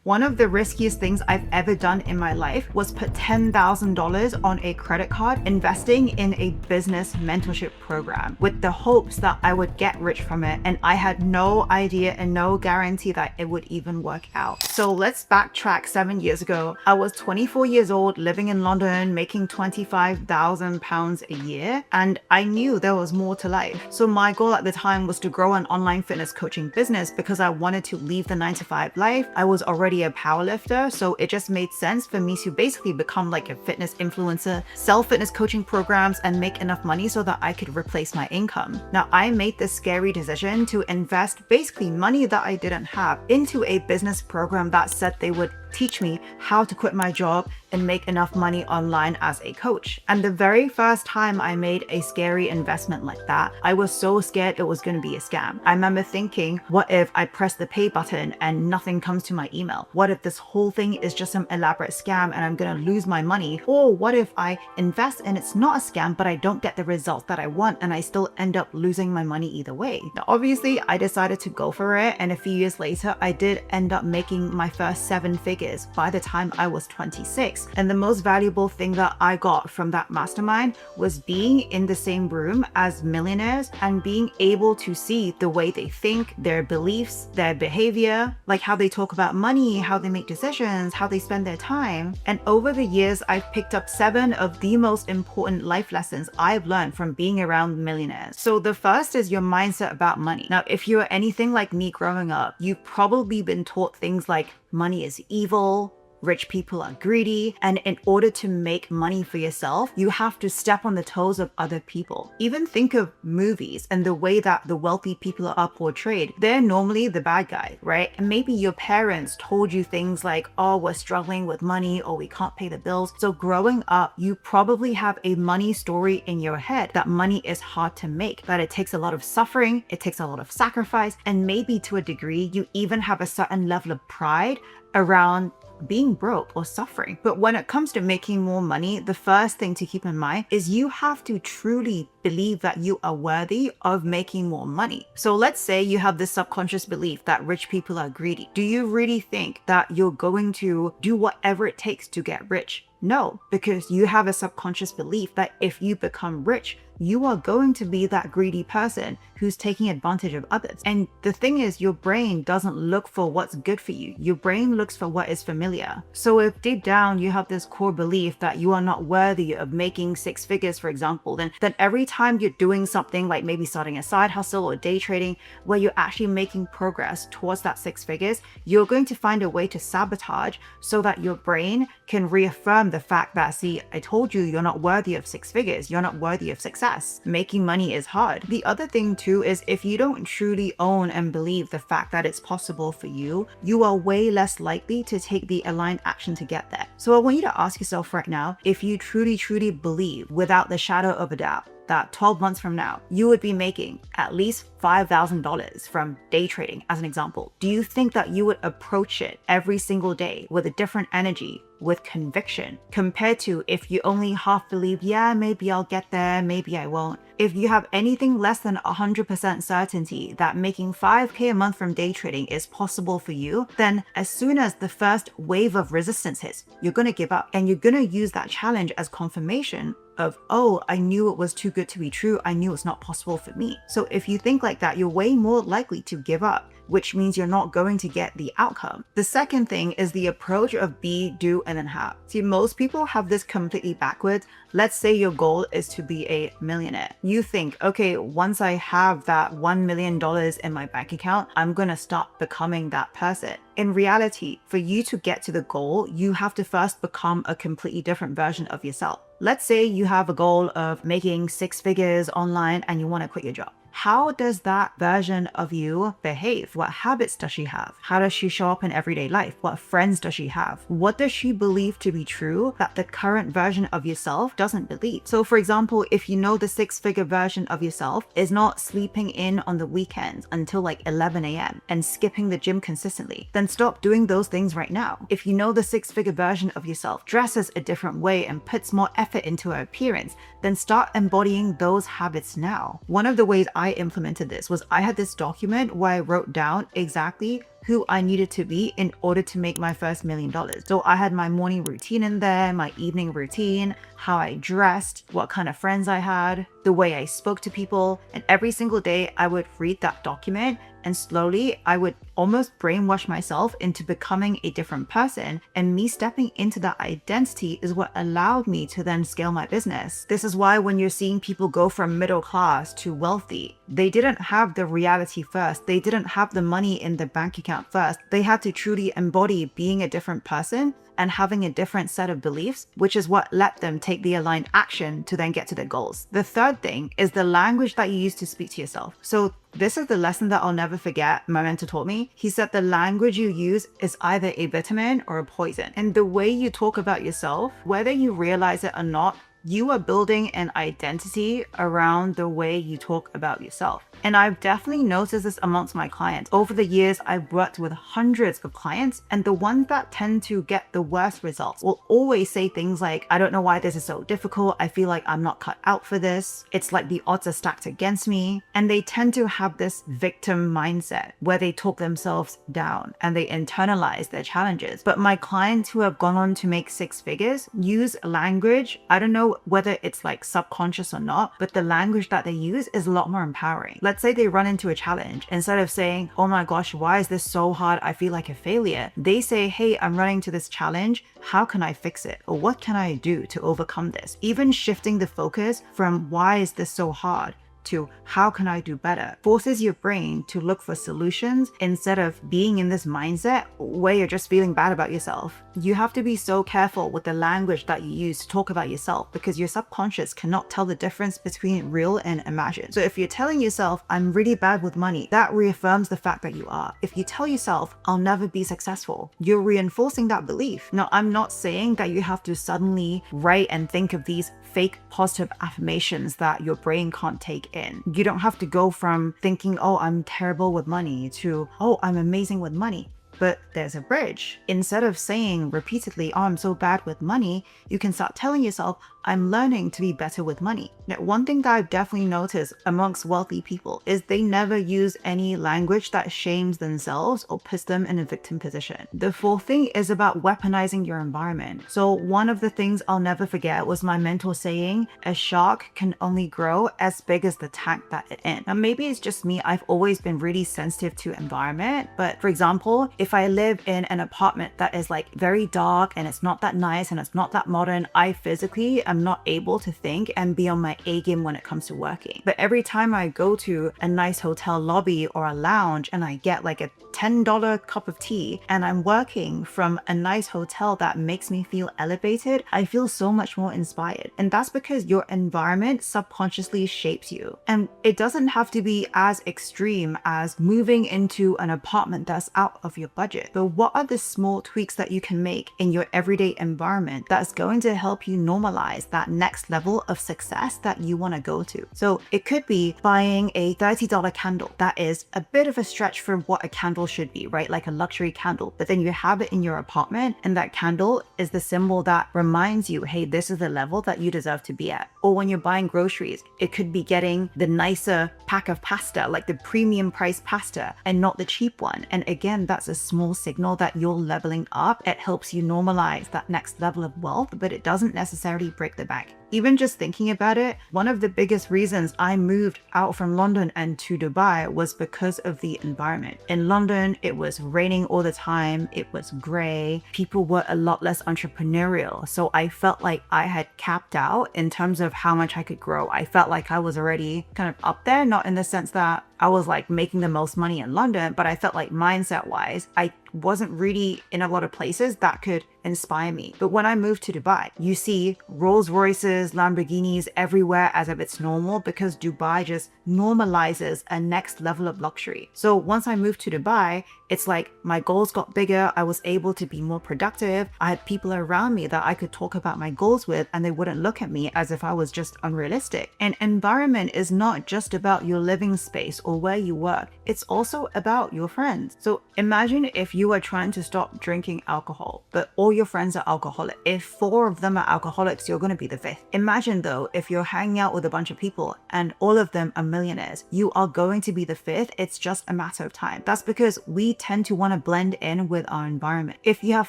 One of the riskiest things I've ever done in my life was put $10,000 on a credit card investing in a business mentorship program with the hopes that I would get rich from it, and I had no idea and no guarantee that it would even work out. So let's backtrack 7 years ago. I was 24 years old, living in London, making £25,000 a year, and I knew there was more to life. So my goal at the time was to grow an online fitness coaching business because I wanted to leave the 9-to-5 life. I was already a powerlifter, so it just made sense for me to basically become like a fitness influencer, sell fitness coaching programs, and make enough money so that I could replace my income. Now, I made this scary decision to invest basically money that I didn't have into a business program that said they would teach me how to quit my job and make enough money online as a coach. And the very first time I made a scary investment like that, I was so scared it was going to be a scam. I remember thinking, what if I press the pay button and nothing comes to my email? What if this whole thing is just some elaborate scam and I'm going to lose my money? Or what if I invest and it's not a scam, but I don't get the results that I want and I still end up losing my money either way? Now, obviously, I decided to go for it, and a few years later, I did end up making my first 7 figures by the time I was 26. And the most valuable thing that I got from that mastermind was being in the same room as millionaires and being able to see the way they think, their beliefs, their behavior, like how they talk about money, how they make decisions, how they spend their time. And over the years, I've picked up 7 of the most important life lessons I've learned from being around millionaires. So the first is your mindset about money. Now, if you're anything like me growing up, you've probably been taught things like money is evil, rich people are greedy, and in order to make money for yourself, you have to step on the toes of other people. Even think of movies and the way that the wealthy people are portrayed. They're normally the bad guy, right? And maybe your parents told you things like, oh, we're struggling with money, or we can't pay the bills. So growing up, you probably have a money story in your head that money is hard to make, that it takes a lot of suffering, it takes a lot of sacrifice, and maybe to a degree, you even have a certain level of pride around being broke or suffering. But when it comes to making more money, the first thing to keep in mind is you have to truly believe that you are worthy of making more money. So let's say you have this subconscious belief that rich people are greedy. Do you really think that you're going to do whatever it takes to get rich? No, because you have a subconscious belief that if you become rich, you are going to be that greedy person who's taking advantage of others. And the thing is, your brain doesn't look for what's good for you. Your brain looks for what is familiar. So if deep down you have this core belief that you are not worthy of making 6 figures, for example, then every time you're doing something like maybe starting a side hustle or day trading where you're actually making progress towards that 6 figures, you're going to find a way to sabotage so that your brain can reaffirm the fact that, see, I told you you're not worthy of 6 figures. You're not worthy of success. Making money is hard. The other thing too is if you don't truly own and believe the fact that it's possible for you, you are way less likely to take the aligned action to get there. So I want you to ask yourself right now, if you truly believe without the shadow of a doubt that 12 months from now, you would be making at least $5,000 from day trading, as an example, do you think that you would approach it every single day with a different energy, with conviction, compared to if you only half believe, yeah, maybe I'll get there, maybe I won't? If you have anything less than 100% certainty that making $5K a month from day trading is possible for you, then as soon as the first wave of resistance hits, you're going to give up, and you're going to use that challenge as confirmation of, oh, I knew it was too good to be true. I knew it's not possible for me. So if you think like that, you're way more likely to give up, which means you're not going to get the outcome. The second thing is the approach of be, do, and then have. See, most people have this completely backwards. Let's say your goal is to be a millionaire. You think, okay, once I have that $1 million in my bank account, I'm going to start becoming that person. In reality, for you to get to the goal, you have to first become a completely different version of yourself. Let's say you have a goal of making 6 figures online and you want to quit your job. How does that version of you behave? What habits does she have? How does she show up in everyday life? What friends does she have? What does she believe to be true that the current version of yourself doesn't believe? So for example, if you know the 6-figure version of yourself is not sleeping in on the weekends until like 11 a.m. and skipping the gym consistently, then stop doing those things right now. If you know the 6-figure version of yourself dresses a different way and puts more effort into her appearance, then start embodying those habits now. One of the ways I implemented this was I had this document where I wrote down exactly who I needed to be in order to make my first $1 million. So I had my morning routine in there, my evening routine, how I dressed, what kind of friends I had, the way I spoke to people. And every single day I would read that document, and slowly I would almost brainwash myself into becoming a different person. And me stepping into that identity is what allowed me to then scale my business. This is why when you're seeing people go from middle class to wealthy, they didn't have the reality first. They didn't have the money in the bank account first. They had to truly embody being a different person and having a different set of beliefs, which is what let them take the aligned action to then get to their goals. The third thing is the language that you use to speak to yourself. So this is the lesson that I'll never forget my mentor taught me. He said the language you use is either a vitamin or a poison. And the way you talk about yourself, whether you realize it or not, you are building an identity around the way you talk about yourself. And I've definitely noticed this amongst my clients. Over the years, I've worked with hundreds of clients, and the ones that tend to get the worst results will always say things like, I don't know why this is so difficult. I feel like I'm not cut out for this. It's like the odds are stacked against me. And they tend to have this victim mindset where they talk themselves down and they internalize their challenges. But my clients who have gone on to make 6 figures use language, I don't know whether it's like subconscious or not, but the language that they use is a lot more empowering. Let's say they run into a challenge. Instead of saying, oh my gosh, why is this so hard? I feel like a failure. They say, hey, I'm running into this challenge. How can I fix it? Or what can I do to overcome this? Even shifting the focus from why is this so hard to how can I do better forces your brain to look for solutions instead of being in this mindset where you're just feeling bad about yourself. You have to be so careful with the language that you use to talk about yourself because your subconscious cannot tell the difference between real and imagined. So if you're telling yourself, I'm really bad with money, that reaffirms the fact that you are. If you tell yourself, I'll never be successful, you're reinforcing that belief. Now, I'm not saying that you have to suddenly write and think of these fake positive affirmations that your brain can't take in. You don't have to go from thinking, oh, I'm terrible with money to, oh, I'm amazing with money. But there's a bridge. Instead of saying repeatedly, oh, I'm so bad with money, you can start telling yourself, I'm learning to be better with money. Now, one thing that I've definitely noticed amongst wealthy people is they never use any language that shames themselves or puts them in a victim position. The fourth thing is about weaponizing your environment. So one of the things I'll never forget was my mentor saying, a shark can only grow as big as the tank that it's in. Now, maybe it's just me. I've always been really sensitive to environment. But for example, if I live in an apartment that is like very dark and it's not that nice and it's not that modern, I physically am not able to think and be on my A game when it comes to working. But every time I go to a nice hotel lobby or a lounge and I get like a $10 cup of tea and I'm working from a nice hotel that makes me feel elevated, I feel so much more inspired. And that's because your environment subconsciously shapes you. And it doesn't have to be as extreme as moving into an apartment that's out of your budget. But what are the small tweaks that you can make in your everyday environment that's going to help you normalize that next level of success that you want to go to? So it could be buying a $30 candle. That is a bit of a stretch for what a candle should be, right? Like a luxury candle. But then you have it in your apartment and that candle is the symbol that reminds you, hey, this is the level that you deserve to be at. Or when you're buying groceries, it could be getting the nicer pack of pasta, like the premium price pasta and not the cheap one. And again, that's a small signal that you're leveling up. It helps you normalize that next level of wealth, but it doesn't necessarily break the bank. Even just thinking about it, one of the biggest reasons I moved out from London and to Dubai was because of the environment. In London, it was raining all the time. It was gray. People were a lot less entrepreneurial. So I felt like I had capped out in terms of how much I could grow. I felt like I was already kind of up there, not in the sense that I was like making the most money in London, but I felt like mindset wise, I wasn't really in a lot of places that could inspire me. But when I moved to Dubai, you see Rolls Royces, Lamborghinis everywhere as if it's normal because Dubai just normalizes a next level of luxury. So once I moved to Dubai, it's like my goals got bigger. I was able to be more productive. I had people around me that I could talk about my goals with and they wouldn't look at me as if I was just unrealistic. And environment is not just about your living space or where you work. It's also about your friends. So imagine if you are trying to stop drinking alcohol, but all your friends are alcoholic. If 4 of them are alcoholics, you're going to be the 5th. Imagine though, if you're hanging out with a bunch of people and all of them are millionaires, you are going to be the fifth. It's just a matter of time. That's because we tend to want to blend in with our environment. If you have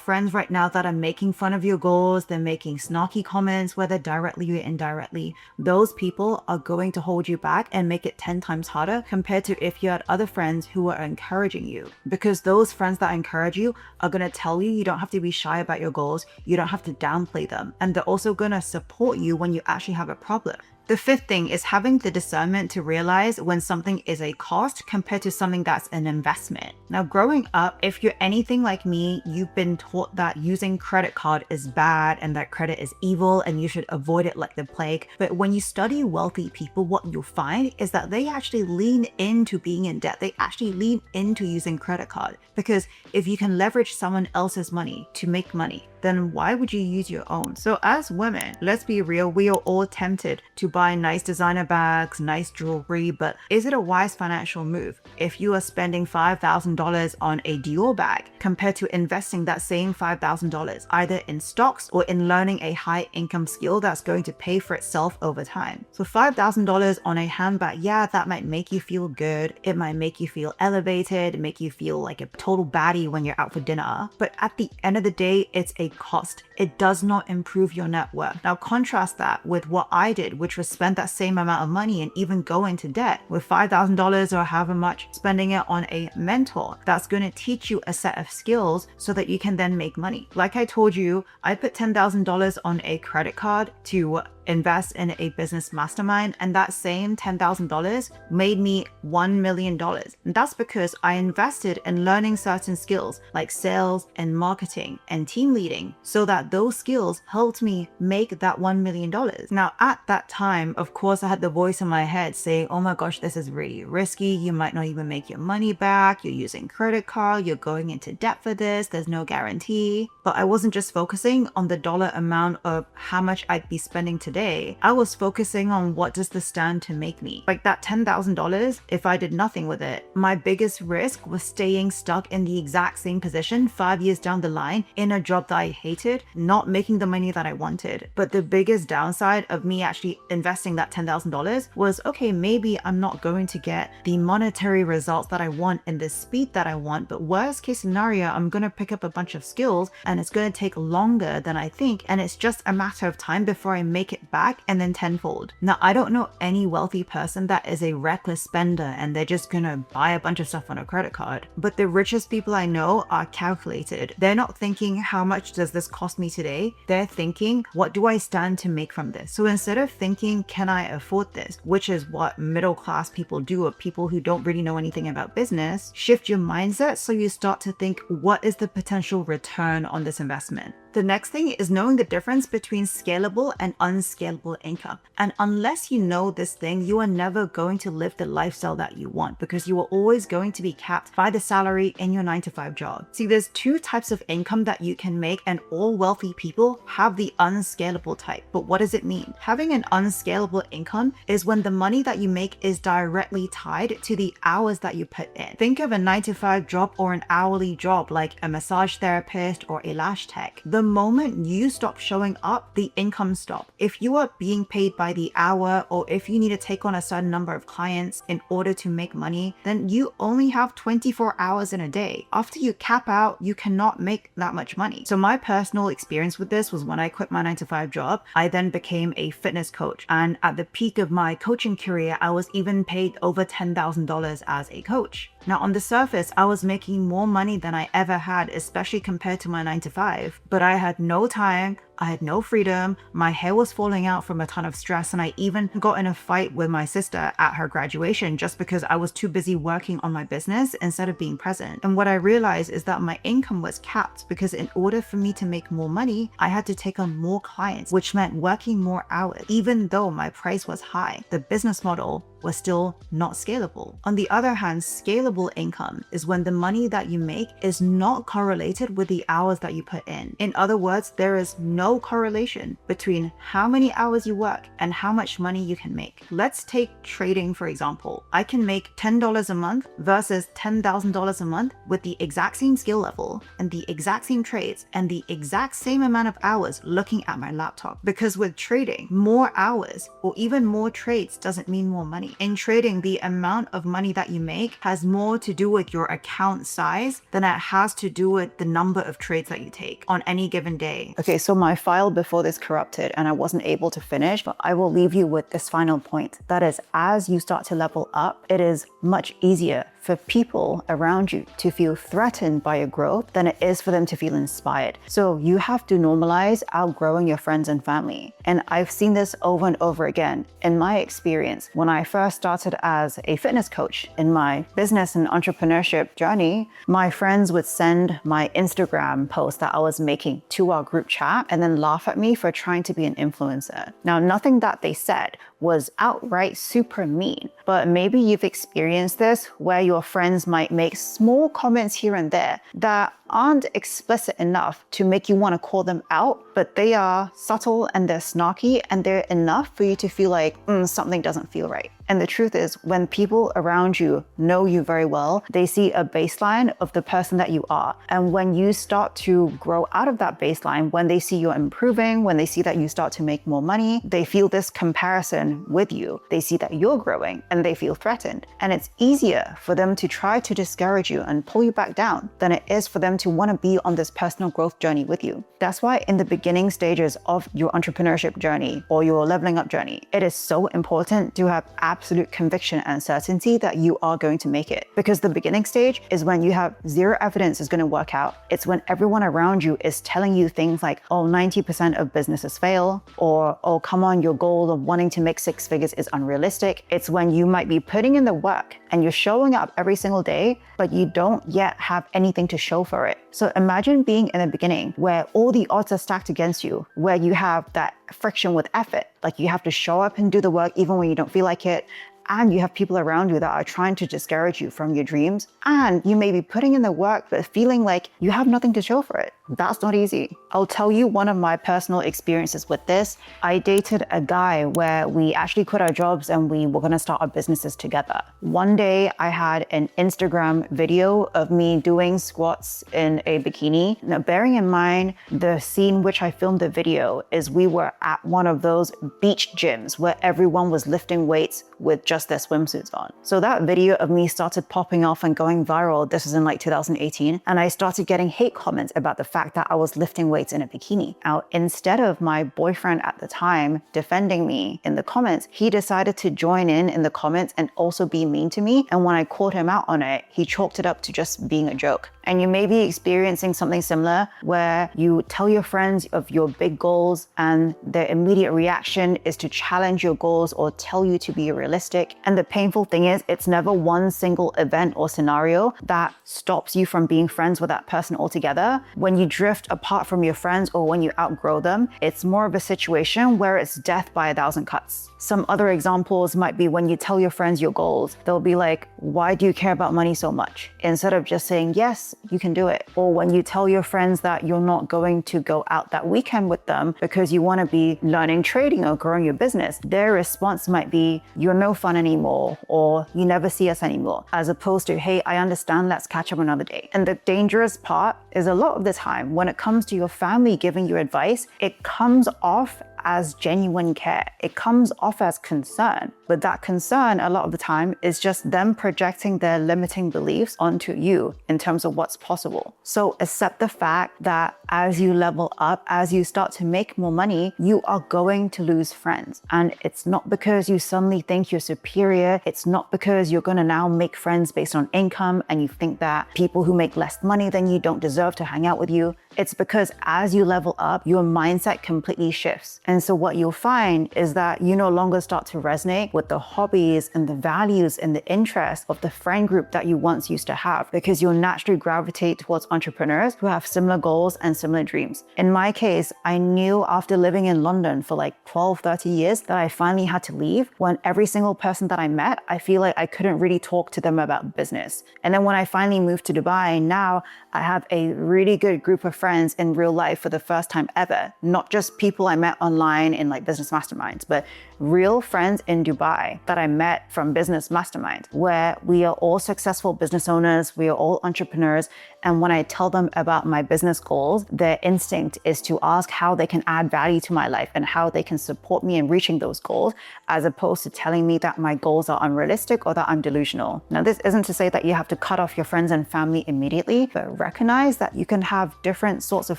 friends right now that are making fun of your goals, they're making snarky comments, whether directly or indirectly, those people are going to hold you back and make it 10 times harder compared to if you had other friends who are encouraging you. Because those friends that encourage you are going to tell you don't have to be shy about your goals, you don't have to downplay them, and they're also going to support you when you actually have a problem. The fifth thing is having the discernment to realize when something is a cost compared to something that's an investment. Now, growing up, if you're anything like me, you've been taught that using credit card is bad and that credit is evil and you should avoid it like the plague. But when you study wealthy people, what you'll find is that they actually lean into being in debt. They actually lean into using credit card, because if you can leverage someone else's money to make money, then why would you use your own? So as women, let's be real, we are all tempted to buy nice designer bags, nice jewelry, but is it a wise financial move if you are spending $5,000 on a Dior bag compared to investing that same $5,000 either in stocks or in learning a high income skill that's going to pay for itself over time? So $5,000 on a handbag, yeah, that might make you feel good. It might make you feel elevated, make you feel like a total baddie when you're out for dinner. But at the end of the day, it's a cost. It does not improve your net worth. Now contrast that with what I did, which was spend that same amount of money and even go into debt with $5,000 or however much, spending it on a mentor that's going to teach you a set of skills so that you can then make money. Like I told you, I put $10,000 on a credit card to invest in a business mastermind, and that same $10,000 made me $1 million. And that's because I invested in learning certain skills like sales and marketing and team leading, so that those skills helped me make that $1 million. Now, at that time, of course, I had the voice in my head saying, oh my gosh, this is really risky. You might not even make your money back. You're using credit card. You're going into debt for this. There's no guarantee. But I wasn't just focusing on the dollar amount of how much I'd be spending today. I was focusing on what does this stand to make me. Like that $10,000, if I did nothing with it, my biggest risk was staying stuck in the exact same position 5 years down the line in a job that I hated, not making the money that I wanted. But the biggest downside of me actually investing that $10,000 was, okay, maybe I'm not going to get the monetary results that I want in the speed that I want, but worst case scenario, I'm going to pick up a bunch of skills and it's going to take longer than I think, and it's just a matter of time before I make it back and then tenfold. Now, I don't know any wealthy person that is a reckless spender and they're just gonna buy a bunch of stuff on a credit card. But the richest people I know are calculated. They're not thinking, how much does this cost me today? They're thinking, what do I stand to make from this? So instead of thinking, can I afford this? Which is what middle class people do, or people who don't really know anything about business, shift your mindset so you start to think, what is the potential return on this investment? The next thing is knowing the difference between scalable and unscalable income. And unless you know this thing, you are never going to live the lifestyle that you want, because you are always going to be capped by the salary in your 9-to-5 job. See, there's two types of income that you can make, and all wealthy people have the unscalable type. But what does it mean? Having an unscalable income is when the money that you make is directly tied to the hours that you put in. Think of a 9-to-5 job or an hourly job like a massage therapist or a lash tech. The moment you stop showing up, the income stops. If you are being paid by the hour, or if you need to take on a certain number of clients in order to make money, then you only have 24 hours in a day. After you cap out, you cannot make that much money. So my personal experience with this was when I quit my 9-to-5 job, I then became a fitness coach. And at the peak of my coaching career, I was even paid over $10,000 as a coach. Now, on the surface, I was making more money than I ever had, especially compared to my 9-to-5, but I had no time, I had no freedom, my hair was falling out from a ton of stress, and I even got in a fight with my sister at her graduation just because I was too busy working on my business instead of being present. And what I realized is that my income was capped, because in order for me to make more money, I had to take on more clients, which meant working more hours. Even though my price was high, the business model was still not scalable. On the other hand, scalable income is when the money that you make is not correlated with the hours that you put in. In other words, there is no no correlation between how many hours you work and how much money you can make. Let's take trading, for example. I can make $10 a month versus $10,000 a month with the exact same skill level and the exact same trades and the exact same amount of hours looking at my laptop. Because with trading, more hours or even more trades doesn't mean more money. In trading, the amount of money that you make has more to do with your account size than it has to do with the number of trades that you take on any given day. Okay, so my file before this corrupted and I wasn't able to finish, but I will leave you with this final point. That is, as you start to level up, it is much easier for people around you to feel threatened by your growth than it is for them to feel inspired. So you have to normalize outgrowing your friends and family. And I've seen this over and over again. In my experience, when I first started as a fitness coach in my business and entrepreneurship journey, my friends would send my Instagram post that I was making to our group chat and then laugh at me for trying to be an influencer. Now, nothing that they said was outright super mean, but maybe you've experienced this where your friends might make small comments here and there that aren't explicit enough to make you want to call them out, but they are subtle and they're snarky and they're enough for you to feel like something doesn't feel right. And the truth is, when people around you know you very well, they see a baseline of the person that you are. And when you start to grow out of that baseline, when they see you're improving, when they see that you start to make more money, they feel this comparison with you. They see that you're growing and they feel threatened. And it's easier for them to try to discourage you and pull you back down than it is for them to want to be on this personal growth journey with you. That's why in the beginning stages of your entrepreneurship journey or your leveling up journey, it is so important to have absolute conviction and certainty that you are going to make it. Because the beginning stage is when you have zero evidence is going to work out. It's when everyone around you is telling you things like, oh, 90% of businesses fail, or, oh, come on, your goal of wanting to make 6 figures is unrealistic. It's when you might be putting in the work and you're showing up every single day, but you don't yet have anything to show for it. So imagine being in the beginning where all the odds are stacked against you, where you have that friction with effort. Like you have to show up and do the work even when you don't feel like it. And you have people around you that are trying to discourage you from your dreams. And you may be putting in the work, but feeling like you have nothing to show for it. That's not easy. I'll tell you one of my personal experiences with this. I dated a guy where we actually quit our jobs and we were gonna start our businesses together. One day I had an Instagram video of me doing squats in a bikini. Now, bearing in mind the scene which I filmed the video is we were at one of those beach gyms where everyone was lifting weights with just their swimsuits on. So that video of me started popping off and going viral. This was in like 2018. And I started getting hate comments about the fact that I was lifting weights in a bikini. Now, instead of my boyfriend at the time defending me in the comments, he decided to join in the comments and also be mean to me. And when I called him out on it, he chalked it up to just being a joke. And you may be experiencing something similar where you tell your friends of your big goals and their immediate reaction is to challenge your goals or tell you to be realistic. And the painful thing is, it's never one single event or scenario that stops you from being friends with that person altogether. When you drift apart from your friends or when you outgrow them, it's more of a situation where it's death by 1,000 cuts. Some other examples might be when you tell your friends your goals, they'll be like, why do you care about money so much? Instead of just saying, yes, you can do it. Or when you tell your friends that you're not going to go out that weekend with them because you want to be learning trading or growing your business, their response might be, you're no fun anymore, or you never see us anymore, as opposed to, hey, I understand, let's catch up another day. And the dangerous part is a lot of the time when it comes to your family giving you advice, it comes off as genuine care. It comes off as concern, but that concern a lot of the time is just them projecting their limiting beliefs onto you in terms of what's possible. So accept the fact that as you level up, as you start to make more money, you are going to lose friends. And it's not because you suddenly think you're superior. It's not because you're gonna now make friends based on income and you think that people who make less money than you don't deserve to hang out with you. It's because as you level up, your mindset completely shifts. And And so what you'll find is that you no longer start to resonate with the hobbies and the values and the interests of the friend group that you once used to have, because you'll naturally gravitate towards entrepreneurs who have similar goals and similar dreams. In my case, I knew after living in London for like 12, 30 years that I finally had to leave, when every single person that I met, I feel like I couldn't really talk to them about business. And then when I finally moved to Dubai, now I have a really good group of friends in real life for the first time ever. Not just people I met online in like business masterminds, but real friends in Dubai that I met from business masterminds, where we are all successful business owners, we are all entrepreneurs. And when I tell them about my business goals, their instinct is to ask how they can add value to my life and how they can support me in reaching those goals, as opposed to telling me that my goals are unrealistic or that I'm delusional. Now, this isn't to say that you have to cut off your friends and family immediately, but recognize that you can have different sorts of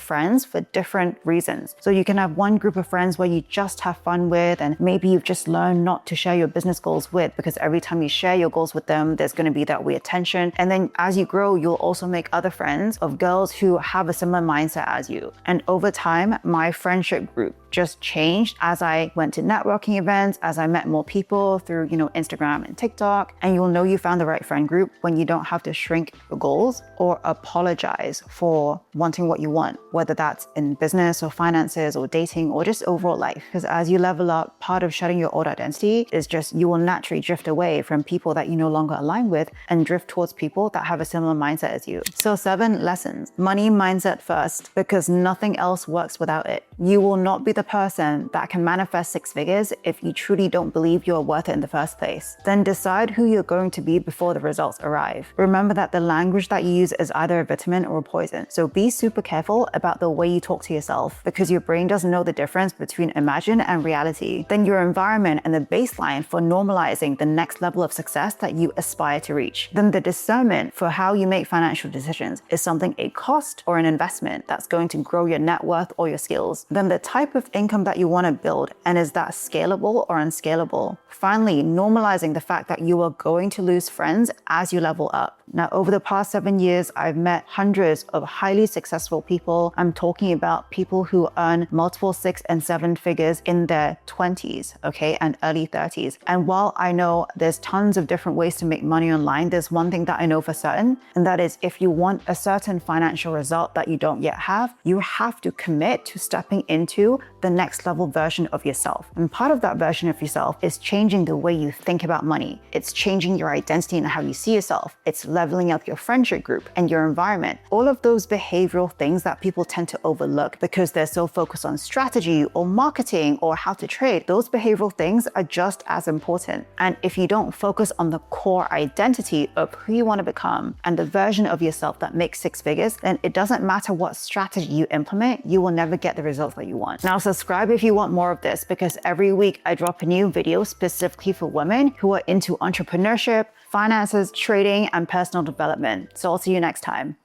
friends for different reasons. So you can have one group of friends where you just have fun with, and maybe you've just learned not to share your business goals with, because every time you share your goals with them, there's going to be that weird tension. And then as you grow, you'll also make other friends of girls who have a similar mindset as you. And over time, my friendship group just changed as I went to networking events, as I met more people through, Instagram and TikTok. And you'll know you found the right friend group when you don't have to shrink your goals or apologize for wanting what you want, whether that's in business or finances or dating or just overall life. Because as you level up, part of shedding your old identity is just you will naturally drift away from people that you no longer align with and drift towards people that have a similar mindset as you. So 7 lessons. Money mindset first, because nothing else works without it. You will not be the person that can manifest 6 figures if you truly don't believe you're worth it in the first place. Then decide who you're going to be before the results arrive. Remember that the language that you use is either a vitamin or a poison. So be super careful about the way you talk to yourself, because your brain doesn't know the difference between imagine and reality. Then your environment and the baseline for normalizing the next level of success that you aspire to reach. Then the discernment for how you make financial decisions. Is something a cost or an investment that's going to grow your net worth or your skills? Then the type of income that you want to build, and is that scalable or unscalable? Finally, normalizing the fact that you are going to lose friends as you level up. Now, over the past 7 years, I've met hundreds of highly successful people. I'm talking about people who earn multiple 6 and 7 figures in their 20s, okay, and early 30s. And while I know there's tons of different ways to make money online, there's one thing that I know for certain, and that is if you want a certain financial result that you don't yet have, you have to commit to stepping into the next level version of yourself. And part of that version of yourself is changing the way you think about money. It's changing your identity and how you see yourself. It's leveling up your friendship group and your environment. All of those behavioral things that people tend to overlook because they're so focused on strategy or marketing or how to trade, those behavioral things are just as important. And if you don't focus on the core identity of who you want to become and the version of yourself that makes 6 figures, then it doesn't matter what strategy you implement, you will never get the results that you want. Now, subscribe if you want more of this, because every week I drop a new video specifically for women who are into entrepreneurship, finances, trading, and personal development. So I'll see you next time.